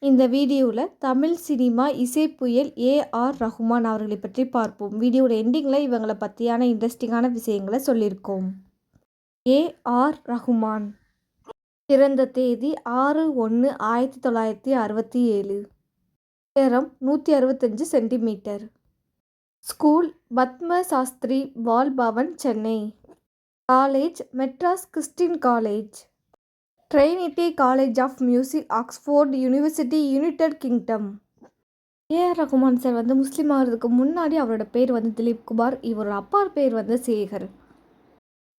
இந்த வீடியோவில் Tamil cinema இசைப்புயல் A.R.. Rahman அவர்களை பற்றி பார்ப்போம். வீடியோட எண்டிங்கில் இவங்களை பற்றியான இன்ட்ரெஸ்டிங்கான விஷயங்களை சொல்லியிருக்கோம். ஏ.ஆர். ரஹ்மான் பிறந்த தேதி 6/1/1967. உயரம் 165 centimetre. School Padma Sastri Bal Bhavan, Chennai. College Madras Christian college, Trinity College of Music, Oxford University, United Kingdom. A R. Rahman sir Muslim ஆகிறதுக்கு முன்னாடி அவரோட பேர் திலீப் குமார். இவரோட அப்பா பேர் சேகர்.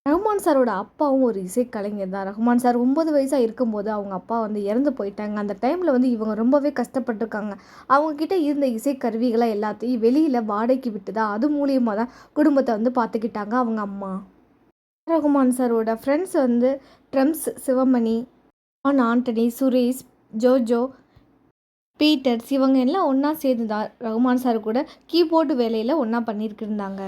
ரஹ்மான் சாரோட அப்பாவும் ஒரு இசைக்கலைஞர் தான். ரஹ்மான் சார் 9 வயசாக இருக்கும்போது அவங்க அப்பா இறந்து போயிட்டாங்க. அந்த டைமில் இவங்க ரொம்பவே கஷ்டப்பட்டுருக்காங்க. அவங்கக்கிட்ட இருந்த இசைக்கருவிகளை எல்லாத்தையும் வெளியில் வாடகைக்கு விட்டு தான் அது மூலியமாக தான் குடும்பத்தை பார்த்துக்கிட்டாங்க அவங்க அம்மா. ரஹ்மான் சாரோட friends drums Sivamani, Antony, Suresh, Jojo, Peters இவங்க எல்லாம் ஒன்றா சேர்ந்து தான் ரஹ்மான் சார் கூட கீபோர்டு வேலையில் ஒன்றா பண்ணியிருக்கிருந்தாங்க.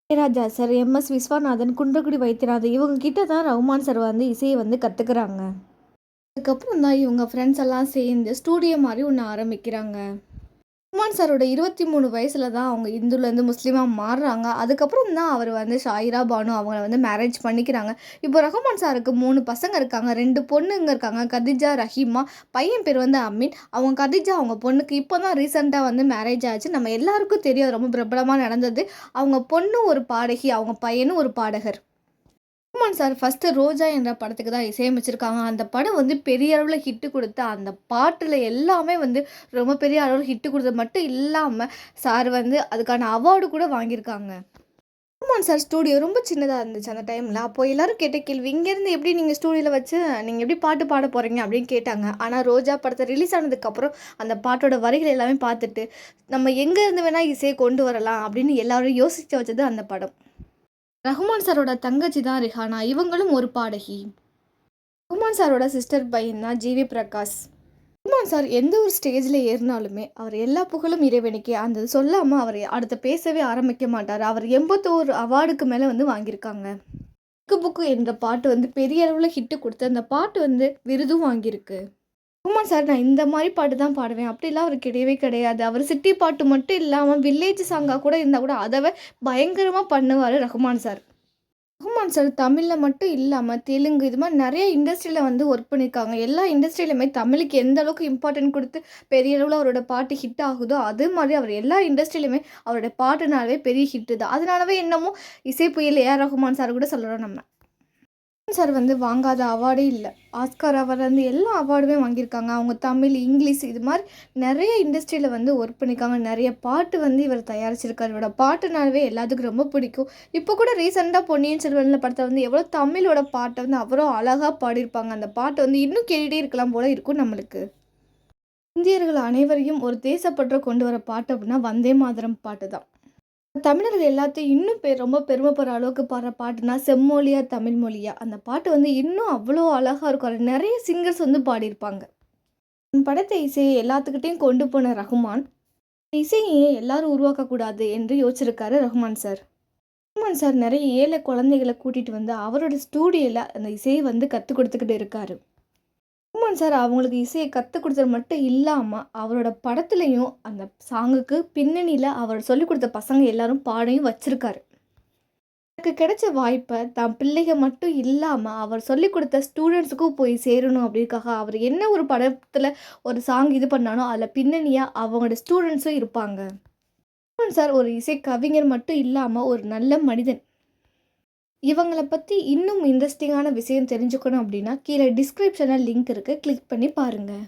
Ilaiyaraaja sir, M S. விஸ்வநாதன், குன்றக்குடி வைத்தியநாதன் இவங்க கிட்ட தான் ரஹ்மான் சார் இசையை கற்றுக்குறாங்க. அதுக்கப்புறம் தான் இவங்க ஃப்ரெண்ட்ஸ் எல்லாம் சேர்ந்து ஸ்டூடியோ மாதிரி ஒன்று ஆரம்பிக்கிறாங்க. ரஹ்மான் சாரோட 23 வயசில் தான் அவங்க இந்துலேருந்து முஸ்லீமாக மாறுறாங்க. அதுக்கப்புறம் தான் அவர் ஷாயிரா பானு அவங்கள மேரேஜ் பண்ணிக்கிறாங்க. இப்போ ரஹ்மான் சாருக்கு 3 பசங்க இருக்காங்க, 2 பொண்ணுங்க இருக்காங்க, கதிஜா, ரஹீமா. பையன் பேர் அமீன். அவங்க கதிஜா அவங்க பொண்ணுக்கு இப்போ தான் ரீசெண்டாக மேரேஜ் ஆச்சு. நம்ம எல்லாருக்கும் தெரியும், ரொம்ப பிரபலமாக நடந்தது. அவங்க பொண்ணு ஒரு பாடகி, அவங்க பையனும் ஒரு பாடகர். ரஹ்மான் சார் ஃபஸ்ட்டு ரோஜா என்ற படத்துக்கு தான் இசையமைச்சிருக்காங்க. அந்த படம் பெரிய அளவில் ஹிட்டு கொடுத்த அந்த பாட்டில் எல்லாமே ரொம்ப பெரிய அளவில் ஹிட்டு கொடுத்தது மட்டும் இல்லாமல் சார் அதுக்கான அவார்டு கூட வாங்கியிருக்காங்க. ரஹ்மான் சார் ஸ்டூடியோ ரொம்ப சின்னதாக இருந்துச்சு அந்த டைமில். அப்போது எல்லோரும் கேட்ட கேள்வி, இங்கேருந்து எப்படி நீங்கள் ஸ்டூடியோவில் வச்சு நீங்கள் எப்படி பாட்டு பாட போகிறீங்க அப்படின்னு கேட்டாங்க. ஆனால் ரோஜா படத்தை ரிலீஸ் ஆனதுக்கப்புறம் அந்த பாட்டோட வரிகள் எல்லாமே பார்த்துட்டு நம்ம எங்கேருந்து வேணால் இசையை கொண்டு வரலாம் அப்படின்னு எல்லோரும் யோசித்து வச்சது அந்த படம். ரஹ்மான் சாரோட தங்கச்சி தான் ரிஹானா. இவங்களும் ஒரு பாடகி. ரஹ்மான் சாரோட சிஸ்டர் பையன் தான் ஜி.வி. பிரகாஷ். ரஹ்மான் சார் எந்த ஒரு ஸ்டேஜில் ஏறினாலுமே அவர் எல்லா புகழும் இறைவனுக்கே. அந்த சொல்லாமல் அவர் அடுத்து பேசவே ஆரம்பிக்க மாட்டார். அவர் 81 அவார்டுக்கு மேலே வாங்கியிருக்காங்க. புக்கு என்ற பாட்டு பெரிய அளவில் ஹிட்டு கொடுத்து அந்த பாட்டு விருதும் வாங்கியிருக்கு. ரஹ்மான் சார், நான் இந்த மாதிரி பாட்டு தான் பாடுவேன் அப்படிலாம் அவர் கிடையவே கிடையாது. அவர் சிட்டி பாட்டு மட்டும் இல்லாமல் வில்லேஜ் சாங்காக கூட இருந்தால் கூட அதை பயங்கரமாக பண்ணுவார் ரஹ்மான் சார். ரஹ்மான் சார் தமிழில் மட்டும் இல்லாமல் தெலுங்கு இது மாதிரி நிறைய இண்டஸ்ட்ரியில் ஒர்க் பண்ணியிருக்காங்க. எல்லா இண்டஸ்ட்ரியிலுமே தமிழுக்கு எந்த அளவுக்கு இம்பார்ட்டன்ட் கொடுத்து பெரிய அளவில் அவரோட பாட்டு ஹிட் ஆகுதோ அதே மாதிரி அவர் எல்லா இண்டஸ்ட்ரியிலுமே அவரோட பாட்டுனாலே பெரிய ஹிட்டு தான். அதனாலவே என்னமோ இசைப்புயல் ஏ.ஆர். ரஹ்மான் சார் கூட சொல்கிறோம் நம்ம. சார் வாங்காத அவார்டே இல்லை. ஆஸ்கார் அவார்டு எல்லா அவார்டுமே வாங்கியிருக்காங்க. அவங்க தமிழ், இங்கிலீஷ் இது மாதிரி நிறைய இண்டஸ்ட்ரியில் ஒர்க் பண்ணியிருக்காங்க. நிறைய பாட்டு இவர் தயாரிச்சிருக்காரு. இவரோட பாட்டுனாலவே எல்லாத்துக்கும் ரொம்ப பிடிக்கும். இப்போ கூட ரீசெண்டாக பொன்னியின் செல்வனில் படத்தை எவ்வளோ தமிழோட பாட்டை அவ்வளோ அழகாக பாடியிருப்பாங்க. அந்த பாட்டை இன்னும் கேட்டுகிட்டே இருக்கலாம் போல இருக்கும் நம்மளுக்கு. இந்தியர்கள் அனைவரையும் ஒரு தேசப்பற்ற கொண்டு வர பாட்டு அப்படின்னா வந்தே மாதரம் பாட்டு தான். தமிழர்கள் எல்லாத்தையும் இன்னும் ரொம்ப பெருமைப்படுற அளவுக்கு பாடுற பாட்டுனா செம்மொழியா தமிழ் மொழியா. அந்த பாட்டு இன்னும் அவ்வளோ அழகாக இருக்கும். அதில் நிறைய சிங்கர்ஸ் பாடியிருப்பாங்க. படத்தை இசையை எல்லாத்துக்கிட்டையும் கொண்டு போன ரஹ்மான் இசையை எல்லாரும் உருவாக்கக்கூடாது என்று யோசிச்சிருக்காரு ரஹ்மான் சார். ரஹ்மான் சார் நிறைய ஏழை குழந்தைகளை கூட்டிகிட்டு அவரோட ஸ்டூடியோவில் அந்த இசையை கற்றுக் கொடுத்துக்கிட்டு இருக்காரு. ரஹ்மான் சார் அவங்களுக்கு இசையை கற்றுக் கொடுத்தது மட்டும் இல்லாமல் அவரோட படத்துலையும் அந்த சாங்குக்கு பின்னணியில் அவர் சொல்லிக் கொடுத்த பசங்க எல்லாரும் பாடையும் வச்சுருக்காரு. எனக்கு கிடைச்ச வாய்ப்பை தான் பிள்ளைகள் மட்டும் இல்லாமல் அவர் சொல்லிக் கொடுத்த ஸ்டூடெண்ட்ஸுக்கும் போய் சேரணும் அப்படின்னுக்காக அவர் என்ன ஒரு படத்தில் ஒரு சாங் இது பண்ணானோ அதில் பின்னணியாக அவங்களோட ஸ்டூடெண்ட்ஸும் இருப்பாங்க. ரஹ்மான் சார் ஒரு இசை கவிஞர் மட்டும் இல்லாமல் ஒரு நல்ல மனிதன். இவங்களை பற்றி இன்னும் இன்ட்ரெஸ்டிங்கான விஷயம் தெரிஞ்சுக்கணும் அப்படின்னா கீழே டிஸ்கிரிப்ஷனில் லிங்க் இருக்குது, கிளிக் பண்ணி பாருங்கள்.